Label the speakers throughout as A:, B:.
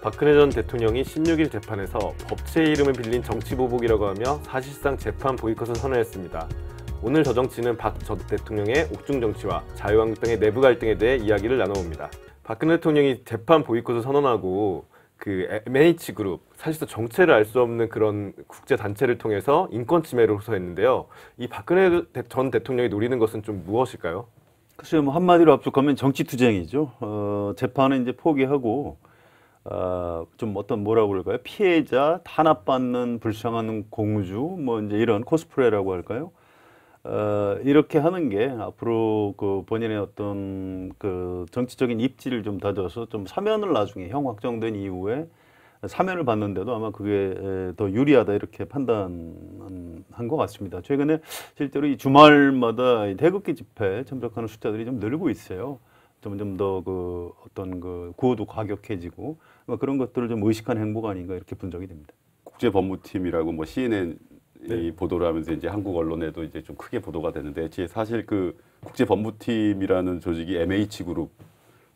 A: 박근혜 전 대통령이 16일 재판에서 법치의 이름을 빌린 정치보복이라고 하며 사실상 재판 보이콧을 선언했습니다. 오늘 저 정치는 박 전 대통령의 옥중 정치와 자유한국당의 내부 갈등에 대해 이야기를 나눠봅니다. 박근혜 대통령이 재판 보이콧을 선언하고 그 MH그룹, 사실상 정체를 알 수 없는 그런 국제단체를 통해서 인권 침해를 호소했는데요. 이 박근혜 전 대통령이 노리는 것은 좀 무엇일까요?
B: 글쎄요, 뭐 한마디로 압축하면 정치투쟁이죠. 재판은 이제 포기하고, 좀 어떤 뭐라고 그럴까요? 피해자, 탄압받는 불쌍한 공주, 뭐 이제 이런 코스프레라고 할까요? 이렇게 하는 게 앞으로 그 본인의 어떤 그 정치적인 입지를 좀 다져서 좀 사면을 나중에 형 확정된 이후에 사면을 받는데도 아마 그게 더 유리하다 이렇게 판단한 것 같습니다. 최근에 실제로 이 주말마다 이 태극기 집회 참석하는 숫자들이 좀 늘고 있어요. 점점 더 그 어떤 그 구호도 과격해지고 그런 것들을 좀 의식한 행보가 아닌가 이렇게 분석이 됩니다.
C: 국제법무팀이라고 뭐 CNN 이 보도를 하면서 이제 한국 언론에도 이제 좀 크게 보도가 되는데, 사실 그 국제법무팀이라는 조직이 MH그룹,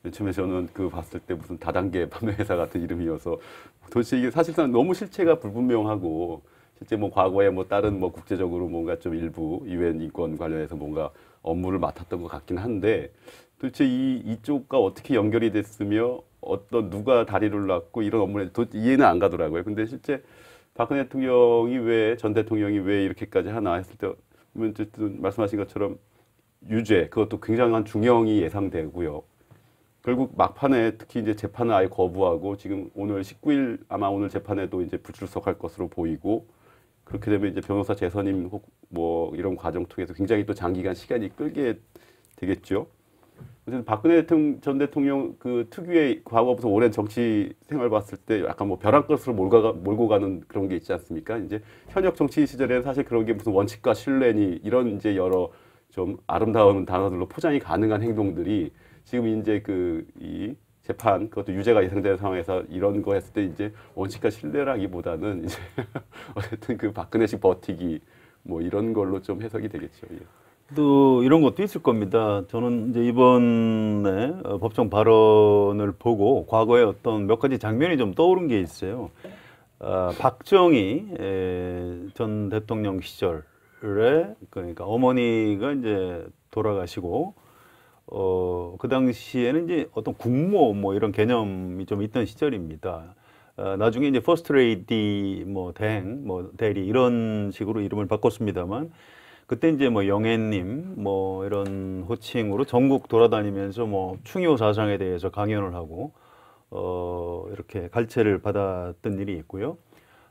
C: 맨 처음에 저는 그 봤을 때 무슨 다단계 판매 회사 같은 이름이어서 도대체 이게 사실상 너무 실체가 불분명하고, 실제 뭐 과거에 뭐 다른 뭐 국제적으로 뭔가 좀 일부 유엔 인권 관련해서 뭔가 업무를 맡았던 것 같긴 한데, 도대체 이쪽과 어떻게 연결이 됐으며 어떤 누가 다리를 놨고 이런 업무에 이해는 안 가더라고요. 근데 실제 박근혜 대통령이 전 대통령이 왜 이렇게까지 하나 했을 때, 어쨌든 말씀하신 것처럼 유죄, 그것도 굉장한 중형이 예상되고요. 결국 막판에 특히 이제 재판을 아예 거부하고 지금 오늘 19일 아마 오늘 재판에도 이제 불출석할 것으로 보이고, 그렇게 되면 이제 변호사 재선임 혹 뭐 이런 과정 통해서 굉장히 또 장기간 시간이 끌게 되겠죠. 어쨌든 박근혜 전 대통령 그 특유의 과거부터 오랜 정치 생활 봤을 때 약간 뭐 벼랑 끝으로 몰고 가는 그런 게 있지 않습니까? 이제 현역 정치 시절에는 사실 그런 게 무슨 원칙과 신뢰니 이런 이제 여러 좀 아름다운 단어들로 포장이 가능한 행동들이 지금 이제 이 재판, 그것도 유죄가 예상되는 상황에서 이런 거 했을 때 이제 원칙과 신뢰라기보다는 이제 어쨌든 그 박근혜식 버티기 뭐 이런 걸로 좀 해석이 되겠죠. 예.
B: 또 이런 것도 있을 겁니다. 저는 이제 이번에 법정 발언을 보고 과거에 어떤 몇 가지 장면이 좀 떠오른 게 있어요. 박정희 전 대통령 시절에 그러니까 어머니가 이제 돌아가시고 그 당시에는 이제 어떤 국모 뭐 이런 개념이 좀 있던 시절입니다. 나중에 이제 퍼스트 레이디 뭐 대행 뭐 대리 이런 식으로 이름을 바꿨습니다만, 그때 이제 뭐 영애님 뭐 이런 호칭으로 전국 돌아다니면서 뭐 충효 사상에 대해서 강연을 하고 이렇게 갈채를 받았던 일이 있고요.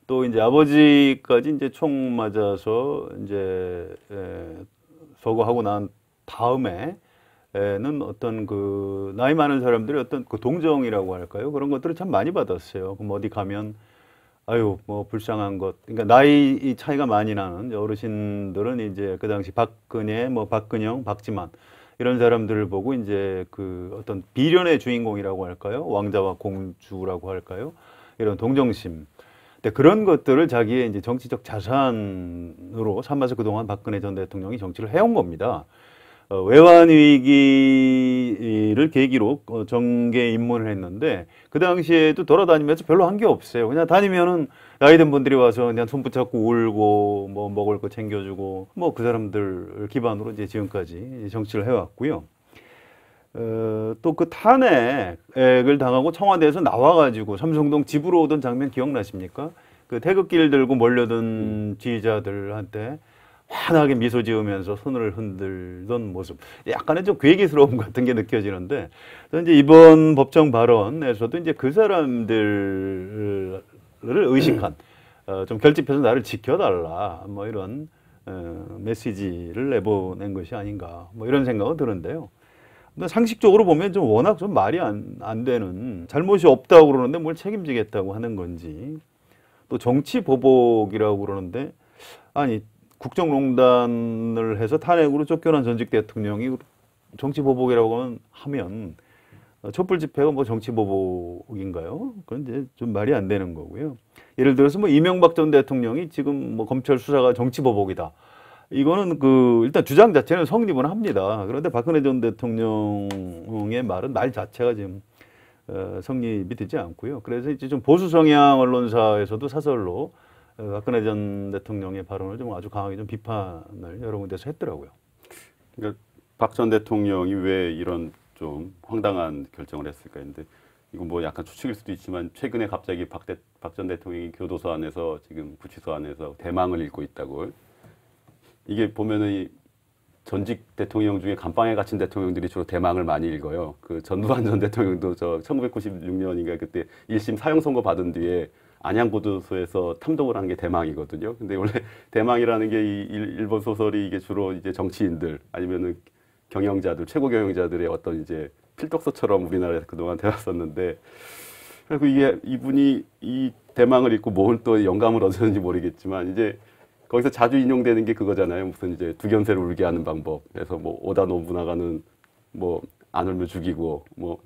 B: 또 이제 아버지까지 이제 총 맞아서 이제 서거하고 난 다음에는 어떤 그 나이 많은 사람들이 어떤 그 동정이라고 할까요? 그런 것들을 참 많이 받았어요. 그럼 어디 가면 아유, 뭐 불쌍한 것. 그러니까 나이 차이가 많이 나는 어르신들은 이제 그 당시 박근혜, 뭐 박근영, 박지만 이런 사람들을 보고 이제 그 어떤 비련의 주인공이라고 할까요? 왕자와 공주라고 할까요? 이런 동정심. 근데 그런 것들을 자기의 이제 정치적 자산으로 삼아서 그동안 박근혜 전 대통령이 정치를 해온 겁니다. 외환 위기를 계기로 정계에 입문을 했는데, 그 당시에도 돌아다니면서 별로 한 게 없어요. 그냥 다니면은 나이든 분들이 와서 그냥 손 붙잡고 울고 뭐 먹을 거 챙겨주고 뭐 그 사람들 기반으로 이제 지금까지 정치를 해왔고요. 또 그 탄핵을 당하고 청와대에서 나와가지고 삼성동 집으로 오던 장면 기억나십니까? 그 태극기를 들고 몰려든 지지자들한테 환하게 미소 지으면서 손을 흔들던 모습, 약간의 좀 괴기스러움 같은 게 느껴지는데, 이제 이번 법정 발언에서도 이제 그 사람들을 의식한 좀 결집해서 나를 지켜달라 뭐 이런 메시지를 내보낸 것이 아닌가 뭐 이런 생각은 드는데요. 근데 상식적으로 보면 좀 워낙 좀 말이 안 되는, 잘못이 없다고 그러는데 뭘 책임지겠다고 하는 건지, 또 정치 보복이라고 그러는데, 아니 국정농단을 해서 탄핵으로 쫓겨난 전직 대통령이 정치 보복이라고 하면 촛불 집회가 뭐 정치 보복인가요? 그건 이제 좀 말이 안 되는 거고요. 예를 들어서 뭐 이명박 전 대통령이 지금 뭐 검찰 수사가 정치 보복이다. 이거는 그 일단 주장 자체는 성립은 합니다. 그런데 박근혜 전 대통령의 말은 말 자체가 지금 성립이 되지 않고요. 그래서 이제 좀 보수 성향 언론사에서도 사설로 박근혜 전 대통령의 발언을 좀 아주 강하게 좀 비판을 여러 군데서 했더라고요.
C: 그러니까 박 전 대통령이 왜 이런 좀 황당한 결정을 했을까 했는데 이건 뭐 약간 추측일 수도 있지만 최근에 갑자기 박 전 대통령이 교도소 안에서 지금 구치소 안에서 대망을 읽고 있다고. 이게 보면은 이 전직 대통령 중에 감방에 갇힌 대통령들이 주로 대망을 많이 읽어요. 그 전두환 전 대통령도 저 1996년인가 그때 1심 사형 선고 받은 뒤에 안양고도소에서 탐독을 한 게 대망이거든요. 근데 원래 대망이라는 게 이 일본 소설이 이게 주로 이제 정치인들 아니면은 경영자들, 최고 경영자들의 어떤 이제 필독서처럼 우리나라에서 그동안 되었었는데, 그리고 이게 이분이 이 대망을 읽고 뭘 또 영감을 얻었는지 모르겠지만 이제 거기서 자주 인용되는 게 그거잖아요. 무슨 이제 두견새를 울게 하는 방법. 그래서 뭐 오다 노부나가는 뭐 안 울면 죽이고, 뭐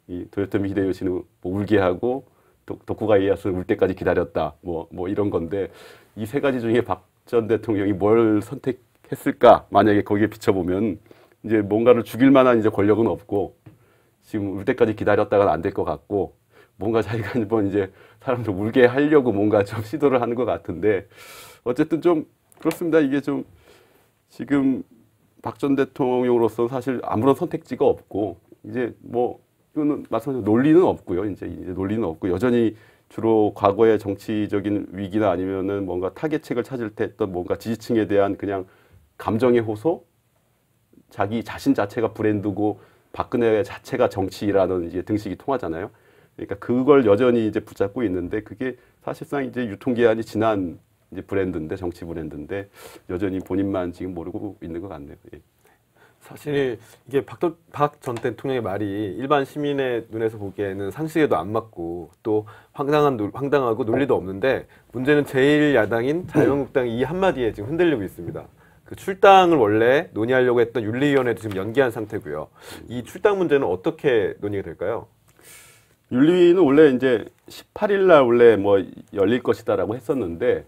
C: 이 도요토미 히데요시는 뭐 울게 하고 도쿠가 이에야스는 울 때까지 기다렸다. 뭐 이런 건데 이 세 가지 중에 박 전 대통령이 뭘 선택했을까? 만약에 거기에 비춰보면 이제 뭔가를 죽일 만한 이제 권력은 없고 지금 울 때까지 기다렸다가는 안 될 것 같고 뭔가 자기가 이번 이제 사람들 울게 하려고 뭔가 좀 시도를 하는 것 같은데 어쨌든 좀 그렇습니다. 이게 좀 지금 박 전 대통령으로서 사실 아무런 선택지가 없고 이제 뭐 이거는 마찬가지로 논리는 없고요. 이제 논리는 없고 여전히 주로 과거의 정치적인 위기나 아니면은 뭔가 타개책을 찾을 때 했던 뭔가 지지층에 대한 그냥 감정의 호소, 자기 자신 자체가 브랜드고 박근혜 자체가 정치라는 이제 등식이 통하잖아요. 그러니까 그걸 여전히 이제 붙잡고 있는데 그게 사실상 이제 유통기한이 지난 이제 브랜드인데 정치 브랜드인데 여전히 본인만 지금 모르고 있는 것 같네요. 예.
A: 사실 이게 박 전 대통령의 말이 일반 시민의 눈에서 보기에는 상식에도 안 맞고 또 황당하고 논리도 없는데 문제는 제1야당인 자유한국당이 이 한마디에 지금 흔들리고 있습니다. 그 출당을 원래 논의하려고 했던 윤리위원회도 지금 연기한 상태고요. 이 출당 문제는 어떻게 논의가 될까요?
C: 윤리위는 원래 이제 18일 날 원래 뭐 열릴 것이다라고 했었는데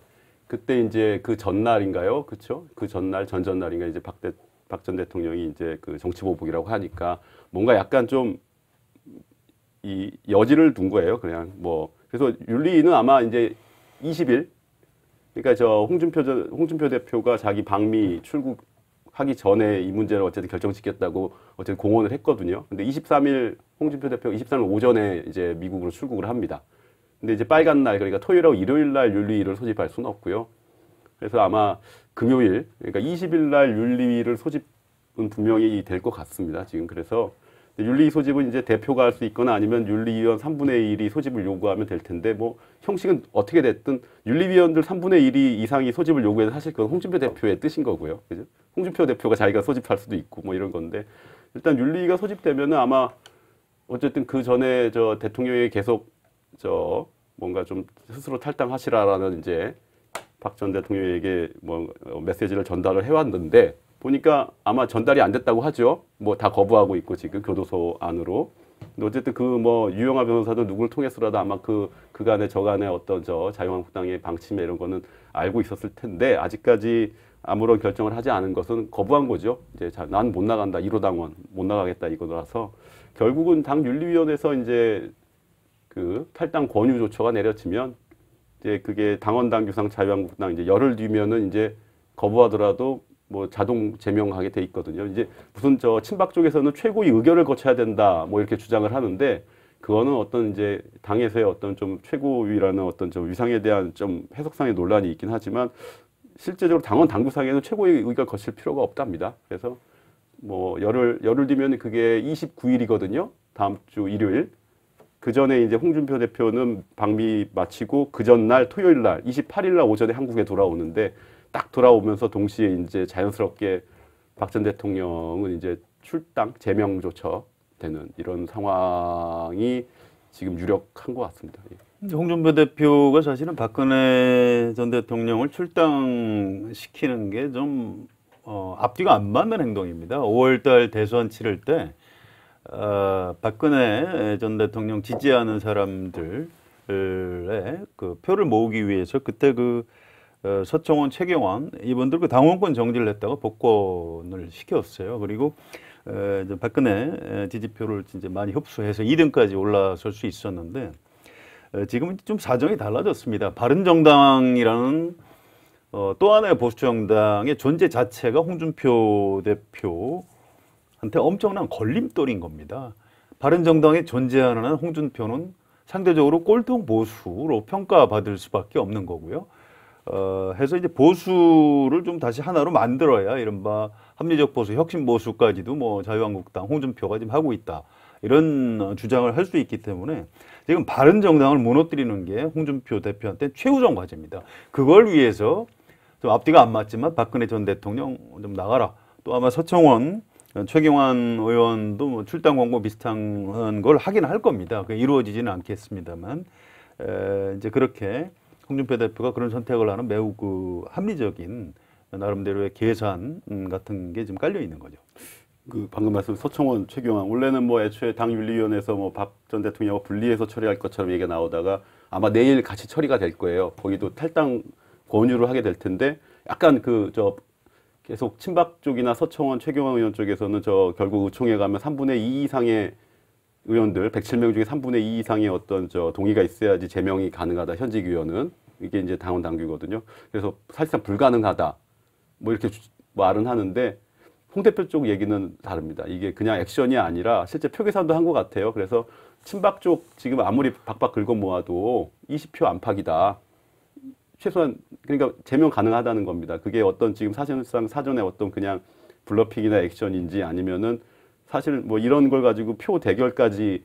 C: 그때 이제 그 전날인가요? 그렇죠? 그 전날 전전날인가 이제 박 전 대통령이 이제 그 정치보복이라고 하니까 뭔가 약간 좀 이 여지를 둔 거예요. 그냥 뭐 그래서 윤리위는 아마 이제 20일 그러니까 저 홍준표 대표가 자기 방미 출국하기 전에 이 문제를 어쨌든 결정짓겠다고 어쨌든 공언을 했거든요. 근데 23일 홍준표 대표가 23일 오전에 이제 미국으로 출국을 합니다. 근데 이제 빨간 날 그러니까 토요일하고 일요일 날 윤리위를 소집할 수는 없고요. 그래서 아마 금요일 그러니까 20일 날 윤리위를 소집은 분명히 될 것 같습니다. 지금 그래서 윤리위 소집은 이제 대표가 할 수 있거나 아니면 윤리위원 3분의 1이 소집을 요구하면 될 텐데 뭐 형식은 어떻게 됐든 윤리위원들 3분의 1 이상이 소집을 요구해도 사실 그건 홍준표 대표의 뜻인 거고요. 그죠? 홍준표 대표가 자기가 소집할 수도 있고 뭐 이런 건데 일단 윤리위가 소집되면은 아마 어쨌든 그 전에 저 대통령이 계속 저 뭔가 좀 스스로 탈당하시라라는 이제 박 전 대통령에게 뭐 메시지를 전달을 해왔는데 보니까 아마 전달이 안 됐다고 하죠. 뭐 다 거부하고 있고 지금 교도소 안으로. 근데 어쨌든 그 뭐 유영하 변호사도 누구를 통해서라도 아마 그간의 저간의 어떤 저 자유한국당의 방침에 이런 거는 알고 있었을 텐데 아직까지 아무런 결정을 하지 않은 것은 거부한 거죠. 이제 난 못 나간다. 1호 당원 못 나가겠다 이거라서 결국은 당 윤리위원회에서 이제 그 탈당 권유 조처가 내려지면 이제 그게 당원 당규상 자유한국당 이제 열흘 뒤면은 이제 거부하더라도 뭐 자동 제명하게 돼 있거든요. 이제 무슨 저 친박 쪽에서는 최고위 의결을 거쳐야 된다 뭐 이렇게 주장을 하는데 그거는 어떤 이제 당에서의 어떤 좀 최고위라는 어떤 좀 위상에 대한 좀 해석상의 논란이 있긴 하지만 실제적으로 당원 당규상에는 최고위 의결 거칠 필요가 없답니다. 그래서 뭐 열흘 뒤면 그게 29일이거든요. 다음 주 일요일. 그 전에 이제 홍준표 대표는 방미 마치고 그 전날 토요일 날 28일 날 오전에 한국에 돌아오는데 딱 돌아오면서 동시에 이제 자연스럽게 박 전 대통령은 이제 출당 제명조처 되는 이런 상황이 지금 유력한 것 같습니다.
B: 홍준표 대표가 사실은 박근혜 전 대통령을 출당시키는 게 좀 앞뒤가 안 맞는 행동입니다. 5월달 대선 치를 때 박근혜 전 대통령 지지하는 사람들의 그 표를 모으기 위해서 그때 그 서청원, 최경환 이분들 그 당원권 정지를 했다가 복권을 시켰어요. 그리고 이제 박근혜 지지표를 이제 많이 흡수해서 2등까지 올라설 수 있었는데 지금은 좀 사정이 달라졌습니다. 바른정당이라는 또 하나의 보수 정당의 존재 자체가 홍준표 대표한테 엄청난 걸림돌인 겁니다. 바른정당에 존재하는 한 홍준표는 상대적으로 꼴통 보수로 평가받을 수밖에 없는 거고요. 해서 이제 보수를 좀 다시 하나로 만들어야 이른바 합리적 보수, 혁신 보수까지도 뭐 자유한국당, 홍준표가 지금 하고 있다. 이런 주장을 할 수 있기 때문에 지금 바른정당을 무너뜨리는 게 홍준표 대표한테 최우선 과제입니다. 그걸 위해서 좀 앞뒤가 안 맞지만 박근혜 전 대통령 좀 나가라. 또 아마 서청원, 최경환 의원도 뭐 출당 공고 비슷한 걸 하긴 할 겁니다. 그게 이루어지지는 않겠습니다만 이제 그렇게 홍준표 대표가 그런 선택을 하는 매우 그 합리적인 나름대로의 계산 같은 게 좀 깔려 있는 거죠.
C: 그 방금 말씀 서청원, 최경환 원래는 뭐 애초에 당윤리위원회에서 뭐 박 전 대통령과 분리해서 처리할 것처럼 얘기가 나오다가 아마 내일 같이 처리가 될 거예요. 거기도 탈당 권유를 하게 될 텐데 약간 계속 친박 쪽이나 서청원, 최경환 의원 쪽에서는 결국 의총에 가면 3분의 2 이상의 의원들 107명 중에 3분의 2 이상의 어떤 동의가 있어야지 제명이 가능하다. 현직 의원은 이게 이제 당원 당규거든요. 그래서 사실상 불가능하다. 뭐 이렇게 말은 하는데 홍 대표 쪽 얘기는 다릅니다. 이게 그냥 액션이 아니라 실제 표 계산도 한 것 같아요. 그래서 친박 쪽 지금 아무리 박박 긁어 모아도 20표 안팎이다. 최소한 그러니까 제명 가능하다는 겁니다. 그게 어떤 지금 사실상 사전에 어떤 그냥 블러핑이나 액션인지 아니면은 사실 뭐 이런 걸 가지고 표 대결까지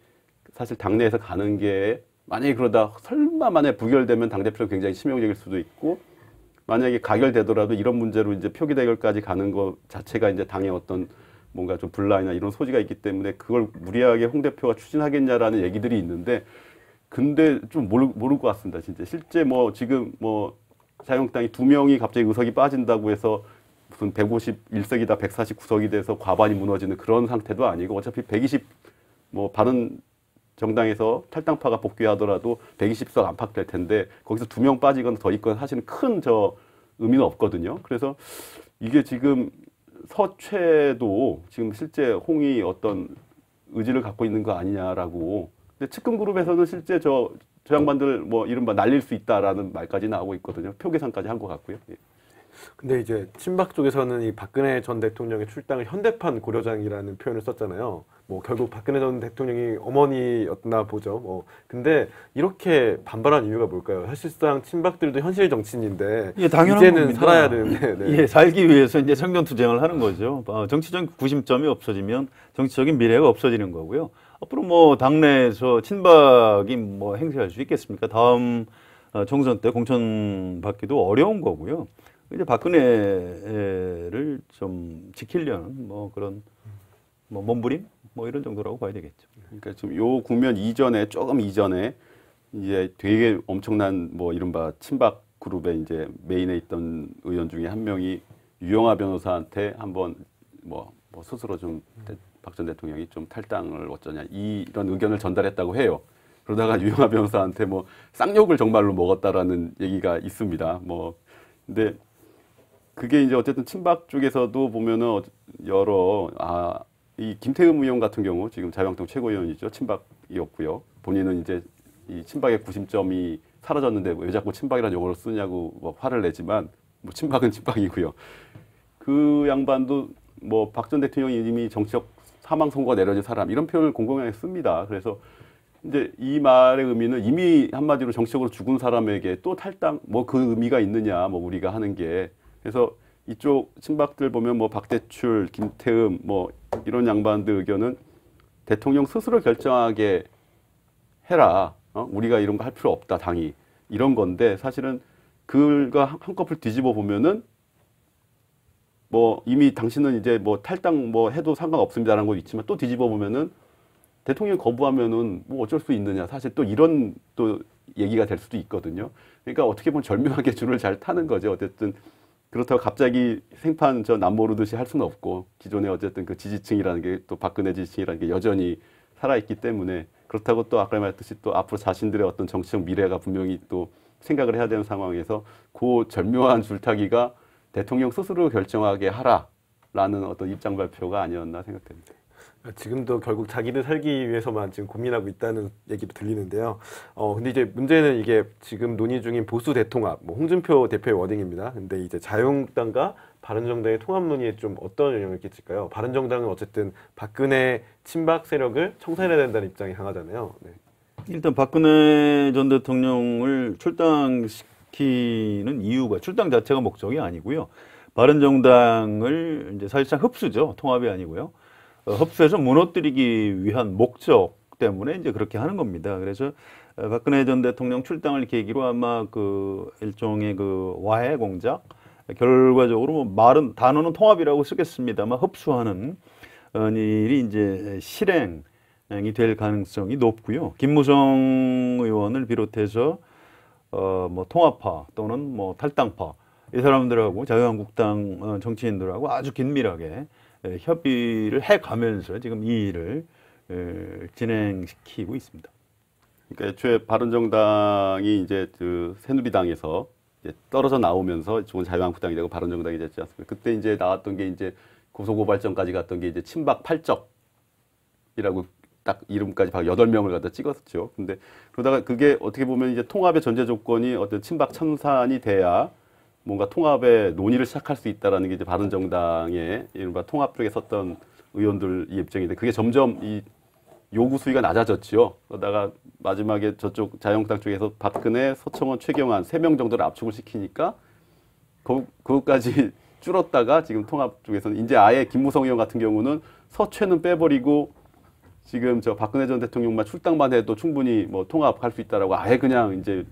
C: 사실 당내에서 가는 게 만약에 그러다 설마 만에 부결되면 당대표가 굉장히 치명적일 수도 있고 만약에 가결되더라도 이런 문제로 이제 표기 대결까지 가는 것 자체가 이제 당의 어떤 뭔가 좀 분란이나 이런 소지가 있기 때문에 그걸 무리하게 홍 대표가 추진하겠냐라는 얘기들이 있는데 근데 좀 모를 것 같습니다. 진짜 실제 뭐 지금 뭐 자유한국당이 2명이 갑자기 의석이 빠진다고 해서 무슨 151석이다 149석이 돼서 과반이 무너지는 그런 상태도 아니고 어차피 120 뭐 바른 정당에서 탈당파가 복귀하더라도 120석 안팎될 텐데 거기서 2명 빠지거나 더 있거나 사실은 큰 의미는 없거든요. 그래서 이게 지금 서최도 지금 실제 홍이 어떤 의지를 갖고 있는 거 아니냐라고. 근데 측근 그룹에서는 실제 저 양반들 뭐 이른바 날릴 수 있다라는 말까지 나오고 있거든요. 표 계산까지 한 것 같고요. 예.
A: 근데 이제 친박 쪽에서는 이 박근혜 전 대통령의 출당을 현대판 고려장이라는 표현을 썼잖아요. 뭐 결국 박근혜 전 대통령이 어머니였나 보죠. 뭐 근데 이렇게 반발한 이유가 뭘까요? 사실상 친박들도 현실 정치인인데
B: 예, 당연한
A: 이제는
B: 겁니다.
A: 살아야 되는데 네.
B: 예, 살기 위해서 이제 생존투쟁을 하는 거죠. 정치적 구심점이 없어지면 정치적인 미래가 없어지는 거고요. 앞으로 뭐 당내에서 친박이 뭐 행세할 수 있겠습니까? 다음 총선 때 공천 받기도 어려운 거고요. 이제 박근혜를 좀 지키려는 뭐 그런 뭐 몸부림 뭐 이런 정도라고 봐야 되겠죠.
C: 그러니까 지금 요 국면 이전에 조금 이전에 이제 되게 엄청난 뭐 이른바 친박 그룹의 이제 메인에 있던 의원 중에 한 명이 유영하 변호사한테 한번 뭐 스스로 좀 박 전 대통령이 좀 탈당을 어쩌냐 이런 의견을 전달했다고 해요. 그러다가 유영하 변호사한테 뭐 쌍욕을 정말로 먹었다라는 얘기가 있습니다. 뭐 근데 그게 이제 어쨌든 친박 쪽에서도 보면은 이 김태흠 의원 같은 경우 지금 자유한국당 최고위원이죠. 친박이었고요. 본인은 이제 이 친박의 구심점이 사라졌는데 왜 자꾸 친박이라는 용어를 쓰냐고 뭐 화를 내지만 뭐 친박은 친박이고요. 그 양반도 뭐 박 전 대통령이 이미 정치적 사망 선고가 내려진 사람 이런 표현을 공공연하게 씁니다. 그래서 이제 이 말의 의미는 이미 한마디로 정치적으로 죽은 사람에게 또 탈당 뭐 그 의미가 있느냐 뭐 우리가 하는 게 그래서 이쪽 친박들 보면 뭐 박대출, 김태흠 뭐 이런 양반들 의견은 대통령 스스로 결정하게 해라. 우리가 이런 거 할 필요 없다 당이 이런 건데 사실은 그가 한꺼풀 뒤집어 보면은 뭐 이미 당신은 이제 뭐 탈당 뭐 해도 상관없습니다라는 거 있지만 또 뒤집어 보면은 대통령이 거부하면은 뭐 어쩔 수 있느냐 사실 또 이런 또 얘기가 될 수도 있거든요. 그러니까 어떻게 보면 절묘하게 줄을 잘 타는 거죠. 어쨌든 그렇다고 갑자기 생판 남모르듯이 할 수는 없고 기존에 어쨌든 그 지지층이라는 게 또 박근혜 지지층이라는 게 여전히 살아있기 때문에 그렇다고 또 아까 말했듯이 또 앞으로 자신들의 어떤 정치적 미래가 분명히 또 생각을 해야 되는 상황에서 그 절묘한 줄타기가 대통령 스스로 결정하게 하라. 라는 어떤 입장 발표가 아니었나 생각됩니다.
A: 지금도 결국 자기들 살기 위해서만 지금 고민하고 있다는 얘기도 들리는데요. 근데 이제 문제는 이게 지금 논의 중인 보수 대통합, 뭐 홍준표 대표의 워딩입니다. 근데 이제 자유한국당과 바른정당의 통합 논의에 좀 어떤 영향을 끼칠까요? 바른정당은 어쨌든 박근혜 친박 세력을 청산해야 된다는 입장이 강하잖아요. 네.
B: 일단 박근혜 전 대통령을 출당시키는 이유가 출당 자체가 목적이 아니고요. 바른정당을 이제 사실상 흡수죠. 통합이 아니고요. 흡수해서 무너뜨리기 위한 목적 때문에 이제 그렇게 하는 겁니다. 그래서 박근혜 전 대통령 출당을 계기로 아마 그 일종의 그 와해 공작, 결과적으로 뭐 말은 단어는 통합이라고 쓰겠습니다만 흡수하는 일이 이제 실행이 될 가능성이 높고요. 김무성 의원을 비롯해서 뭐 통합파 또는 뭐 탈당파 이 사람들하고 자유한국당 정치인들하고 아주 긴밀하게 협의를 해가면서 지금 이 일을 진행시키고 있습니다.
C: 그러니까 애초에 바른정당이 이제 그 새누리당에서 이제 떨어져 나오면서 좋은 자유한국당이 되고 바른정당이 됐지 않습니까? 그때 이제 나왔던 게 이제 고소고발전까지 갔던 게 이제 친박 팔적이라고 딱 이름까지 8명을 갖다 찍었죠. 근데 그러다가 그게 어떻게 보면 이제 통합의 전제 조건이 어떤 친박 청산이 돼야 뭔가 통합의 논의를 시작할 수 있다라는 게 이제 바른정당의 이른바 통합 쪽에 섰던 의원들 입장인데 그게 점점 이 요구 수위가 낮아졌지요. 그러다가 마지막에 저쪽 자유한국당 쪽에서 박근혜, 서청원, 최경환 3명 정도를 압축을 시키니까 그것까지 줄었다가 지금 통합 쪽에서는 이제 아예 김무성 의원 같은 경우는 서최는 빼버리고 지금 저 박근혜 전 대통령만 출당만 해도 충분히 뭐 통합할 수 있다라고 아예 그냥 이제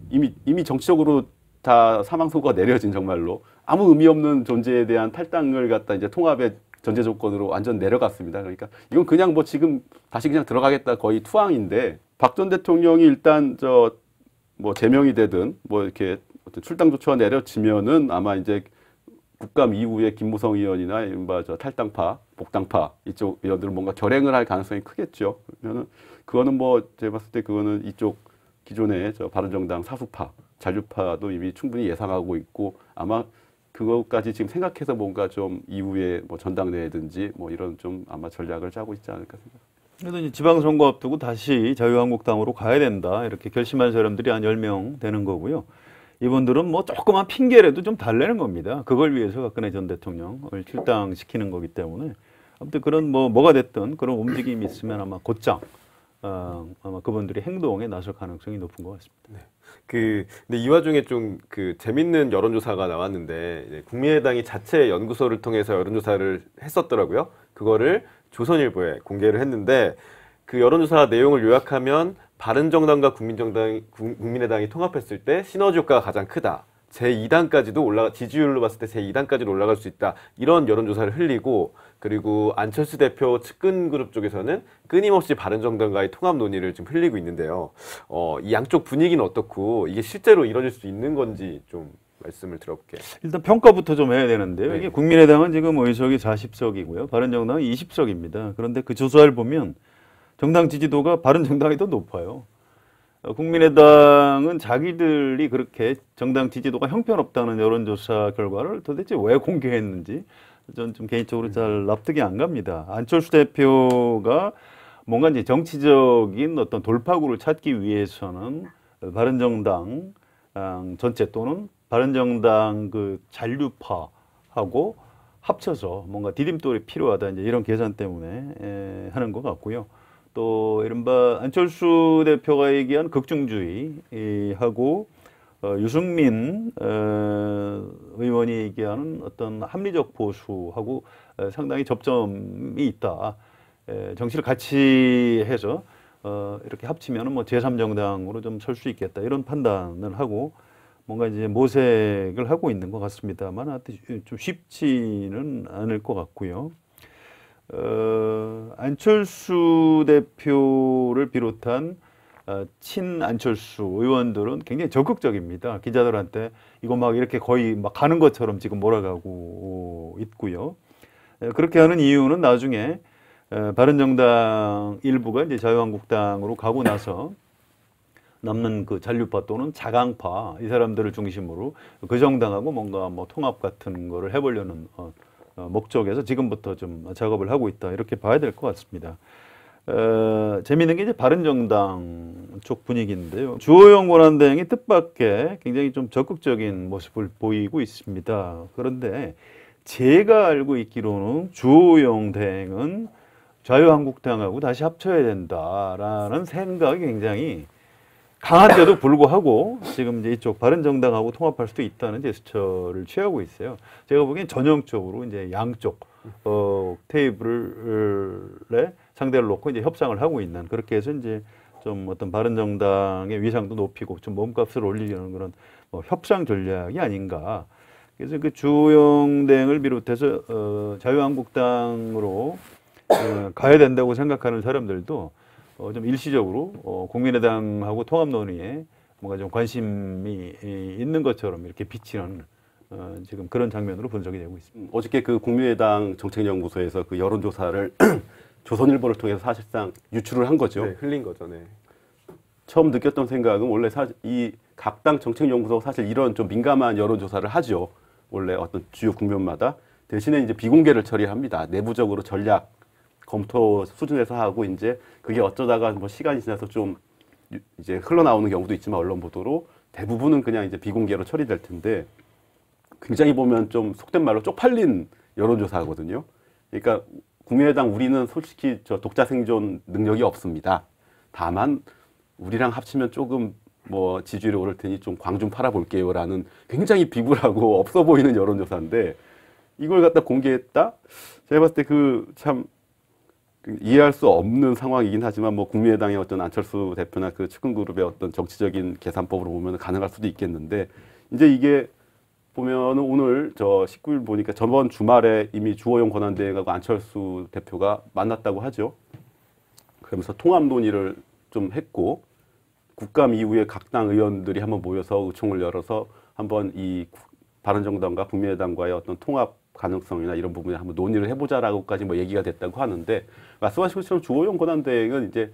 C: 이미 정치적으로 다 사망 선고가 내려진 정말로 아무 의미 없는 존재에 대한 탈당을 갖다 이제 통합의 전제 조건으로 완전 내려갔습니다. 그러니까 이건 그냥 뭐 지금 다시 그냥 들어가겠다 거의 투항인데 박 전 대통령이 일단 저 뭐 제명이 되든 뭐 이렇게 어떤 출당 조처가 내려지면은 아마 이제 국감 이후에 김무성 의원이나 이른바 저 탈당파, 복당파 이쪽 의원들은 뭔가 결행을 할 가능성이 크겠죠. 그러면은 그거는 뭐 제가 봤을 때 그거는 이쪽 기존의 저 바른정당 사수파, 잔류파도 이미 충분히 예상하고 있고 아마 그것까지 지금 생각해서 뭔가 좀 이후에 뭐 전당대회든지 뭐 이런 좀 아마 전략을 짜고 있지 않을까 생각합니다.
B: 그래도 이제 지방선거 앞두고 다시 자유한국당으로 가야 된다 이렇게 결심한 사람들이 한 10명 되는 거고요. 이분들은 뭐 조그만 핑계라도 좀 달래는 겁니다. 그걸 위해서 박근혜 전 대통령을 출당시키는 거기 때문에 아무튼 그런 뭐가 됐든 그런 움직임이 있으면 아마 곧장 아마 그분들이 행동에 나설 가능성이 높은 것 같습니다.
A: 네. 근데 이 와중에 좀 재밌는 여론조사가 나왔는데 이제 국민의당이 자체 연구소를 통해서 여론조사를 했었더라고요. 그거를 조선일보에 공개를 했는데 그 여론조사 내용을 요약하면 바른정당과 국민의당이 통합했을 때 시너지 효과가 가장 크다. 제2단까지도 지지율로 봤을 때 제2단까지도 올라갈 수 있다. 이런 여론조사를 흘리고 그리고 안철수 대표 측근 그룹 쪽에서는 끊임없이 바른정당과의 통합 논의를 지금 흘리고 있는데요. 이 양쪽 분위기는 어떻고 이게 실제로 이뤄질 수 있는 건지 좀 말씀을 들어볼게요.
B: 일단 평가부터 좀 해야 되는데요.
A: 네.
B: 이게 국민의당은 지금 의석이 40석이고요. 바른정당은 20석입니다. 그런데 그 조사를 보면 정당 지지도가 바른정당이 더 높아요. 국민의당은 자기들이 그렇게 정당 지지도가 형편없다는 여론조사 결과를 도대체 왜 공개했는지 전 좀 개인적으로 잘 납득이 안 갑니다. 안철수 대표가 뭔가 이제 정치적인 어떤 돌파구를 찾기 위해서는 바른정당 전체 또는 바른정당 그 잔류파하고 합쳐서 뭔가 디딤돌이 필요하다 이제 이런 계산 때문에 하는 것 같고요. 또 이른바 안철수 대표가 얘기한 극중주의하고 유승민 의원이 얘기하는 어떤 합리적 보수하고 상당히 접점이 있다. 정치를 같이 해서 이렇게 합치면 뭐 제3정당으로 좀 설 수 있겠다 이런 판단을 하고 뭔가 이제 모색을 하고 있는 것 같습니다만 하여튼 좀 쉽지는 않을 것 같고요. 안철수 대표를 비롯한 친안철수 의원들은 굉장히 적극적입니다. 기자들한테 이거 막 이렇게 거의 막 가는 것처럼 지금 몰아가고 있고요. 그렇게 하는 이유는 나중에 바른정당 일부가 이제 자유한국당으로 가고 나서 남는 그 잔류파 또는 자강파 이 사람들을 중심으로 그 정당하고 뭔가 뭐 통합 같은 거를 해보려는 목적에서 지금부터 좀 작업을 하고 있다 이렇게 봐야 될 것 같습니다. 재미있는 게 이제 바른정당 쪽 분위기인데요. 주호영 권한대행이 뜻밖의 굉장히 좀 적극적인 모습을 보이고 있습니다. 그런데 제가 알고 있기로는 주호영 대행은 자유한국당하고 다시 합쳐야 된다라는 생각이 굉장히 강한데도 불구하고 지금 이제 이쪽 바른정당하고 통합할 수도 있다는 제스처를 취하고 있어요. 제가 보기엔 전형적으로 이제 양쪽 테이블에 상대를 놓고 이제 협상을 하고 있는, 그렇게 해서 이제 좀 어떤 바른정당의 위상도 높이고 좀 몸값을 올리려는 그런 협상 전략이 아닌가. 그래서 그 주호영 대행을 비롯해서 자유한국당으로 가야 된다고 생각하는 사람들도 좀 일시적으로 국민의당하고 통합 논의에 뭔가 좀 관심이 있는 것처럼 이렇게 비치는 지금 그런 장면으로 분석이 되고 있습니다.
C: 어저께 그 국민의당 정책연구소에서 그 여론조사를 조선일보를 통해서 사실상 유출을 한 거죠.
A: 네, 흘린 거죠. 네.
C: 처음 느꼈던 생각은 원래 이 각 당 정책연구소 사실 이런 좀 민감한 여론조사를 하죠. 원래 어떤 주요 국면마다. 대신에 이제 비공개를 처리합니다. 내부적으로 전략 검토 수준에서 하고 이제 그게 어쩌다가 뭐 시간이 지나서 좀 이제 흘러나오는 경우도 있지만 언론 보도로 대부분은 그냥 이제 비공개로 처리될 텐데 굉장히 보면 좀 속된 말로 쪽팔린 여론조사거든요. 그러니까 국민의당 우리는 솔직히 저 독자 생존 능력이 없습니다. 다만 우리랑 합치면 조금 뭐 지지율이 오를 테니 좀 광 좀 팔아볼게요라는 굉장히 비굴하고 없어 보이는 여론조사인데 이걸 갖다 공개했다? 제가 봤을 때 그 참 이해할 수 없는 상황이긴 하지만 뭐 국민의당의 어떤 안철수 대표나 그 측근그룹의 어떤 정치적인 계산법으로 보면 가능할 수도 있겠는데 이제 이게 보면은 오늘 저 19일 보니까 저번 주말에 이미 주호영 권한대행하고 안철수 대표가 만났다고 하죠. 그러면서 통합 논의를 좀 했고 국감 이후에 각 당 의원들이 한번 모여서 의총을 열어서 한번 이 바른정당과 국민의당과의 어떤 통합 가능성이나 이런 부분에 한번 논의를 해보자라고까지 뭐 얘기가 됐다고 하는데 말씀하신 것처럼 주호영 권한대행은 이제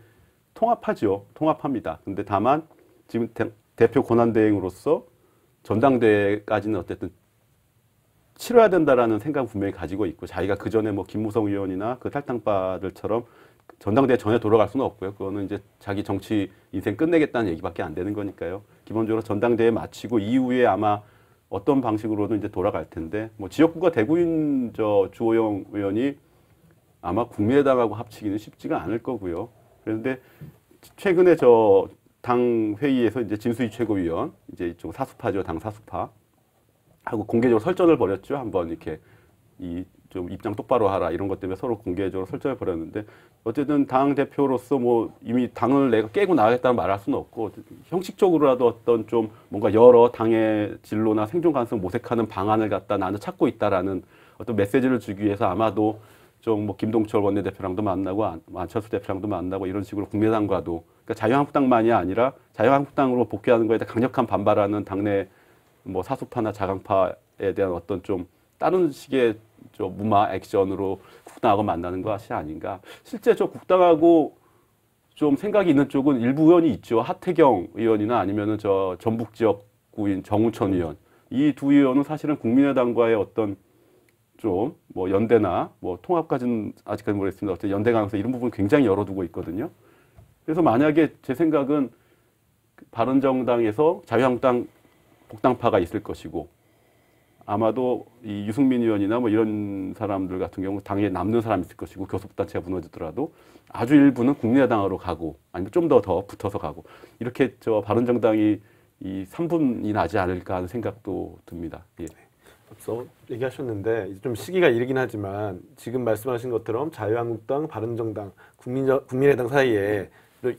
C: 통합하죠. 통합합니다. 근데 다만 지금 대표 권한대행으로서 전당대회까지는 어쨌든 치러야 된다라는 생각 분명히 가지고 있고 자기가 그 전에 뭐 김무성 의원이나 그 탈당파들처럼 전당대회 전에 돌아갈 수는 없고요. 그거는 이제 자기 정치 인생 끝내겠다는 얘기밖에 안 되는 거니까요. 기본적으로 전당대회 마치고 이후에 아마 어떤 방식으로든 이제 돌아갈 텐데 뭐 지역구가 대구인 저 주호영 의원이 아마 국민의당하고 합치기는 쉽지가 않을 거고요. 그런데 최근에 저 당 회의에서 이제 진수희 최고위원 이제 이쪽 사수파죠. 당 사수파 하고 공개적으로 설전을 벌였죠. 한번 이렇게 이 좀 입장 똑바로 하라 이런 것 때문에 서로 공개적으로 설전을 벌였는데 어쨌든 당 대표로서 뭐 이미 당을 내가 깨고 나가겠다는 말할 수는 없고 형식적으로라도 어떤 좀 뭔가 여러 당의 진로나 생존 가능성 모색하는 방안을 갖다 나는 찾고 있다라는 어떤 메시지를 주기 위해서 아마도 좀 뭐 김동철 원내대표랑도 만나고 안철수 대표랑도 만나고 이런 식으로 국민의당과도 그러니까 자유한국당만이 아니라 자유한국당으로 복귀하는 거에 대해 강력한 반발하는 당내 뭐 사수파나 자강파에 대한 어떤 좀 다른 식의 저 무마 액션으로 국당하고 만나는 것이 아닌가. 실제 저 국당하고 좀 생각이 있는 쪽은 일부 의원이 있죠. 하태경 의원이나 아니면은 저 전북 지역구인 정우천 의원. 이 두 의원은 사실은 국민의당과의 어떤 좀 뭐 연대나 뭐 통합까지는 아직까지 모르겠습니다. 어쨌든 연대 가능성 이런 부분 굉장히 열어두고 있거든요. 그래서 만약에 제 생각은 바른정당에서 자유한국당 복당파가 있을 것이고 아마도 이 유승민 의원이나 뭐 이런 사람들 같은 경우 당에 남는 사람이 있을 것이고 교섭단체가 무너지더라도 아주 일부는 국민의당으로 가고 아니면 좀 더 붙어서 가고 이렇게 저 바른정당이 이 3분이 나지 않을까 하는 생각도 듭니다. 예.
A: 앞서 얘기하셨는데 이제 좀 시기가 이르긴 하지만 지금 말씀하신 것처럼 자유한국당, 바른정당, 국민의당 사이에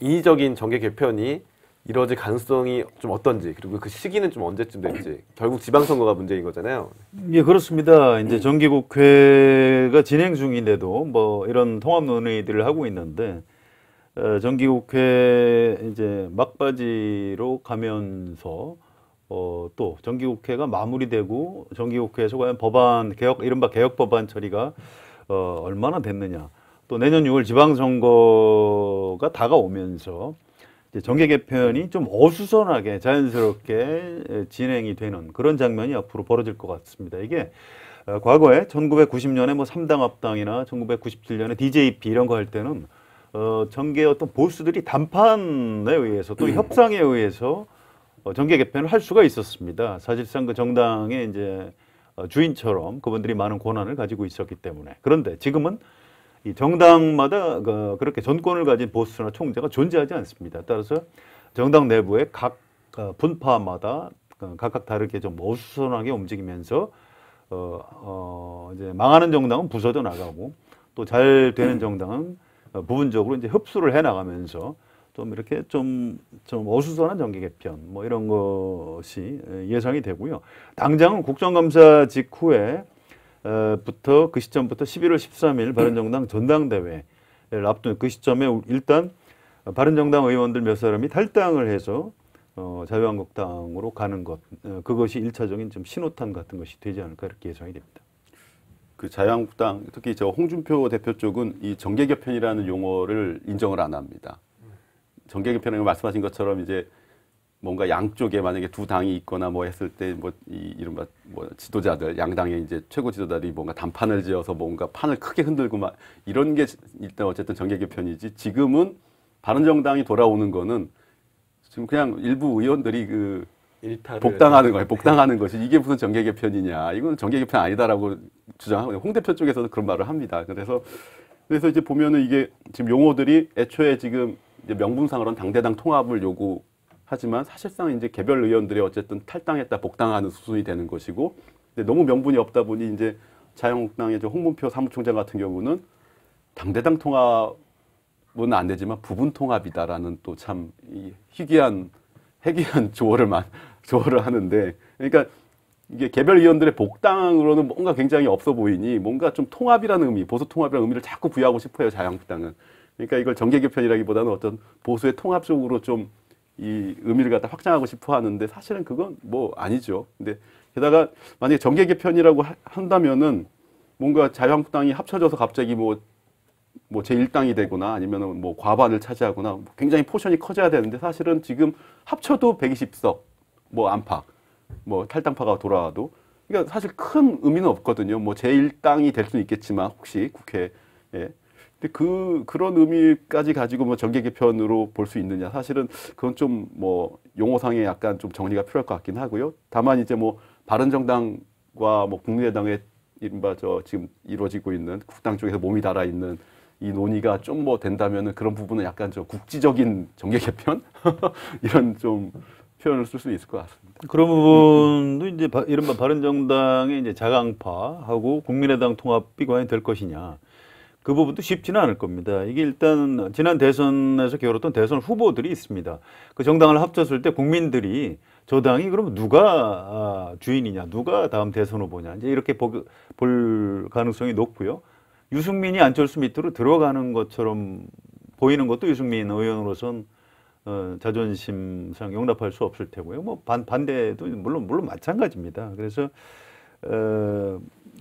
A: 인위적인 정계 개편이 이뤄질 가능성이 좀 어떤지 그리고 그 시기는 좀 언제쯤 될지 결국 지방선거가 문제인 거잖아요.
B: 예, 그렇습니다. 이제 정기국회가 진행 중인데도 뭐 이런 통합 논의들을 하고 있는데 정기국회 이제 막바지로 가면서 또 정기국회가 마무리되고 정기국회에서 과연 법안 개혁 이른바 개혁 법안 처리가 얼마나 됐느냐 또 내년 6월 지방선거가 다가오면서 이제 정계 개편이 좀 어수선하게 자연스럽게 진행이 되는 그런 장면이 앞으로 벌어질 것 같습니다. 이게 과거에 1990년에 뭐 3당 합당이나 1997년에 DJP 이런 거 할 때는 정계 어떤 보수들이 담판에 의해서 또 협상에 의해서 정계 개편을 할 수가 있었습니다. 사실상 그 정당의 이제 주인처럼 그분들이 많은 권한을 가지고 있었기 때문에. 그런데 지금은 이 정당마다 그렇게 전권을 가진 보수나 총재가 존재하지 않습니다. 따라서 정당 내부의 각 분파마다 각각 다르게 좀 어수선하게 움직이면서 이제 망하는 정당은 부서져 나가고 또 잘 되는 정당은 부분적으로 이제 흡수를 해 나가면서 좀 이렇게 좀 어수선한 정계 개편 뭐 이런 것이 예상이 되고요. 당장은 국정감사 직후에 부터 그 시점부터 11월 13일 바른정당 전당대회를 앞둔 그 시점에 일단 바른정당 의원들 몇 사람이 탈당을 해서 자유한국당으로 가는 것 그것이 일차적인 좀 신호탄 같은 것이 되지 않을까 이렇게 예상이 됩니다.
C: 그 자유한국당 특히 저 홍준표 대표 쪽은 이 정계 개편이라는 용어를 인정을 안 합니다. 정계 개편은 말씀하신 것처럼 이제 뭔가 양쪽에 만약에 두 당이 있거나 뭐 했을 때 뭐 이 이른바 뭐 지도자들 양당의 이제 최고 지도자들이 뭔가 단판을 지어서 뭔가 판을 크게 흔들고 막 이런 게 일단 어쨌든 정계 개편이지 지금은 바른정당이 돌아오는 거는 지금 그냥 일부 의원들이 그 복당하는 거예요. 복당하는 것이 이게 무슨 정계 개편이냐. 이건 정계 개편 아니다라고 주장하고 홍 대표 쪽에서도 그런 말을 합니다. 그래서 이제 보면은 이게 지금 용어들이 애초에 지금 이제 명분상으로는 당대당 통합을 요구하지만 사실상 이제 개별 의원들이 어쨌든 탈당했다 복당하는 수순이 되는 것이고 근데 너무 명분이 없다 보니 이제 자유한국당의 홍문표 사무총장 같은 경우는 당대당 통합은 안 되지만 부분 통합이다라는 또 참 희귀한 조어를 하는데 그러니까 이게 개별 의원들의 복당으로는 뭔가 굉장히 없어 보이니 뭔가 좀 통합이라는 의미, 보수 통합이라는 의미를 자꾸 부여하고 싶어요, 자유한국당은. 그러니까 이걸 정계 개편이라기보다는 어떤 보수의 통합 쪽으로 좀 이 의미를 갖다 확장하고 싶어 하는데 사실은 그건 뭐 아니죠. 근데 게다가 만약에 정계 개편이라고 한다면은 뭔가 자유한국당이 합쳐져서 갑자기 뭐 제1당이 되거나 아니면은 뭐 과반을 차지하거나 굉장히 포션이 커져야 되는데 사실은 지금 합쳐도 120석 뭐 안팎 뭐 탈당파가 돌아와도 그러니까 사실 큰 의미는 없거든요. 뭐 제1당이 될 수는 있겠지만 혹시 국회에 근데 그런 의미까지 가지고 뭐 정계 개편으로 볼 수 있느냐 사실은 그건 좀 뭐 용어상에 약간 좀 정리가 필요할 것 같긴 하고요. 다만 이제 뭐 바른정당과 뭐 국민의당의 이른바 지금 이루어지고 있는 국당 쪽에서 몸이 달아 있는 이 논의가 좀 뭐 된다면은 그런 부분은 약간 좀 국지적인 정계 개편 이런 좀 표현을 쓸 수 있을 것 같습니다.
B: 그런 부분도 이제 이른바 바른정당의 이제 자강파하고 국민의당 통합이 과연 될 것이냐. 그 부분도 쉽지는 않을 겁니다. 이게 일단 지난 대선에서 겨뤘던 대선 후보들이 있습니다. 그 정당을 합쳤을 때 국민들이 저 당이 그러면 누가 주인이냐, 누가 다음 대선 후보냐, 이제 이렇게 볼 가능성이 높고요. 유승민이 안철수 밑으로 들어가는 것처럼 보이는 것도 유승민 의원으로선 자존심상 용납할 수 없을 테고요. 뭐 반대도 물론 마찬가지입니다. 그래서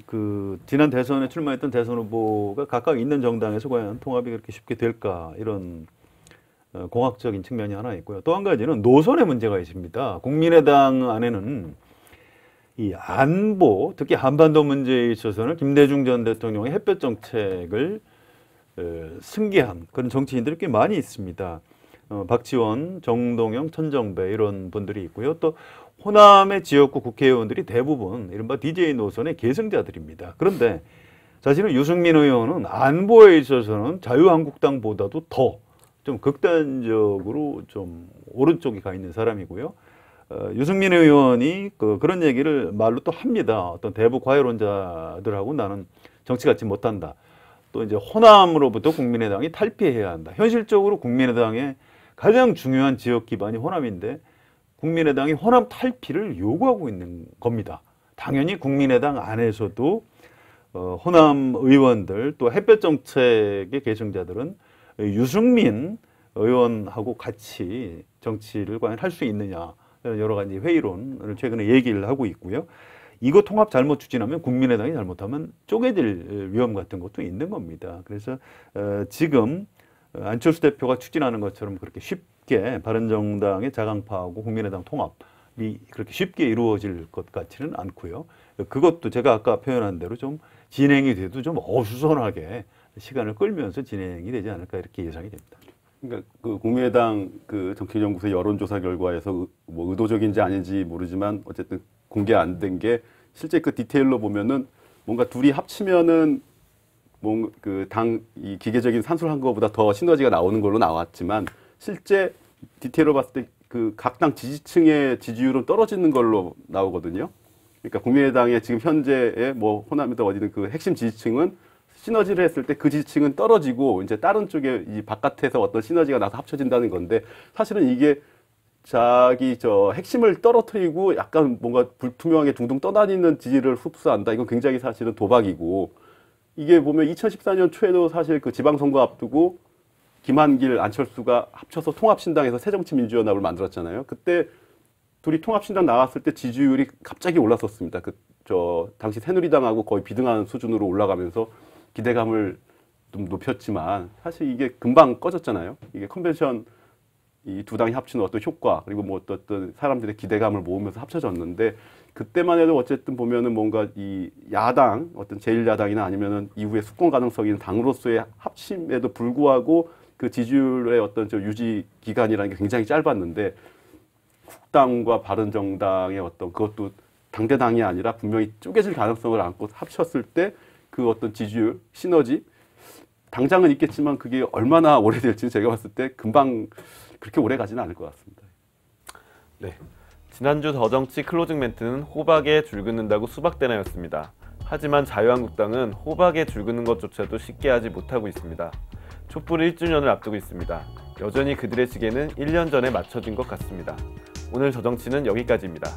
B: 그 지난 대선에 출마했던 대선 후보가 각각 있는 정당에서 과연 통합이 그렇게 쉽게 될까 이런 공학적인 측면이 하나 있고요. 또 한 가지는 노선의 문제가 있습니다. 국민의당 안에는 이 안보, 특히 한반도 문제에 있어서는 김대중 전 대통령의 햇볕 정책을 승계한 그런 정치인들이 꽤 많이 있습니다. 박지원, 정동영, 천정배 이런 분들이 있고요. 또 호남의 지역구 국회의원들이 대부분 이른바 DJ 노선의 계승자들입니다. 그런데 사실은 유승민 의원은 안보에 있어서는 자유한국당보다도 더 좀 극단적으로 좀 오른쪽에 가 있는 사람이고요. 유승민 의원이 그런 얘기를 말로 또 합니다. 어떤 대북 과외론자들하고 나는 정치 같지 못한다. 또 이제 호남으로부터 국민의당이 탈피해야 한다. 현실적으로 국민의당의 가장 중요한 지역 기반이 호남인데 국민의당이 호남 탈피를 요구하고 있는 겁니다. 당연히 국민의당 안에서도 호남 의원들 또 햇볕 정책의 계승자들은 유승민 의원하고 같이 정치를 과연 할 수 있느냐 여러 가지 회의론을 최근에 얘기를 하고 있고요. 이거 통합 잘못 추진하면 국민의당이 잘못하면 쪼개질 위험 같은 것도 있는 겁니다. 그래서 지금 안철수 대표가 추진하는 것처럼 그렇게 쉽게 바른정당의 자강파하고 국민의당 통합이 그렇게 쉽게 이루어질 것 같지는 않고요. 그것도 제가 아까 표현한 대로 좀 진행이 돼도 좀 어수선하게 시간을 끌면서 진행이 되지 않을까 이렇게 예상이 됩니다.
C: 그러니까 그 국민의당 그 정책연구소 여론조사 결과에서 뭐 의도적인지 아닌지 모르지만 어쨌든 공개 안 된 게 실제 그 디테일로 보면은 뭔가 둘이 합치면은 뭔 그 당 이 기계적인 산술한 것보다 더 시너지가 나오는 걸로 나왔지만 실제 디테일로 봤을 때 그 각 당 지지층의 지지율은 떨어지는 걸로 나오거든요. 그러니까 국민의당의 지금 현재의 뭐 호남이든 어디든 그 핵심 지지층은 시너지를 했을 때 그 지지층은 떨어지고 이제 다른 쪽에 이 바깥에서 어떤 시너지가 나서 합쳐진다는 건데 사실은 이게 자기 저 핵심을 떨어뜨리고 약간 뭔가 불투명하게 둥둥 떠다니는 지지를 흡수한다. 이건 굉장히 사실은 도박이고 이게 보면 2014년 초에도 사실 그 지방선거 앞두고 김한길, 안철수가 합쳐서 통합신당에서 새정치민주연합을 만들었잖아요. 그때 둘이 통합신당 나왔을 때 지지율이 갑자기 올랐었습니다. 당시 새누리당하고 거의 비등한 수준으로 올라가면서 기대감을 좀 높였지만 사실 이게 금방 꺼졌잖아요. 이게 컨벤션 이 두 당이 합치는 어떤 효과 그리고 뭐 어떤 사람들의 기대감을 모으면서 합쳐졌는데 그때만 해도 어쨌든 보면은 뭔가 이 야당 어떤 제1야당이나 아니면은 이후에 수권 가능성이 있는 당으로서의 합심에도 불구하고 그 지지율의 어떤 저 유지 기간이라는 게 굉장히 짧았는데 국당과 바른정당의 어떤 그것도 당대당이 아니라 분명히 쪼개질 가능성을 안고 합쳤을 때 그 어떤 지지율, 시너지 당장은 있겠지만 그게 얼마나 오래될지는 제가 봤을 때 금방 그렇게 오래 가지는 않을 것 같습니다.
A: 네. 지난주 더정치 클로징 멘트는 호박에 줄 긋는다고 수박대나였습니다. 하지만 자유한국당은 호박에 줄 긋는 것조차도 쉽게 하지 못하고 있습니다. 촛불 1주년을 앞두고 있습니다. 여전히 그들의 시계는 1년 전에 맞춰진 것 같습니다. 오늘 더정치는 여기까지입니다.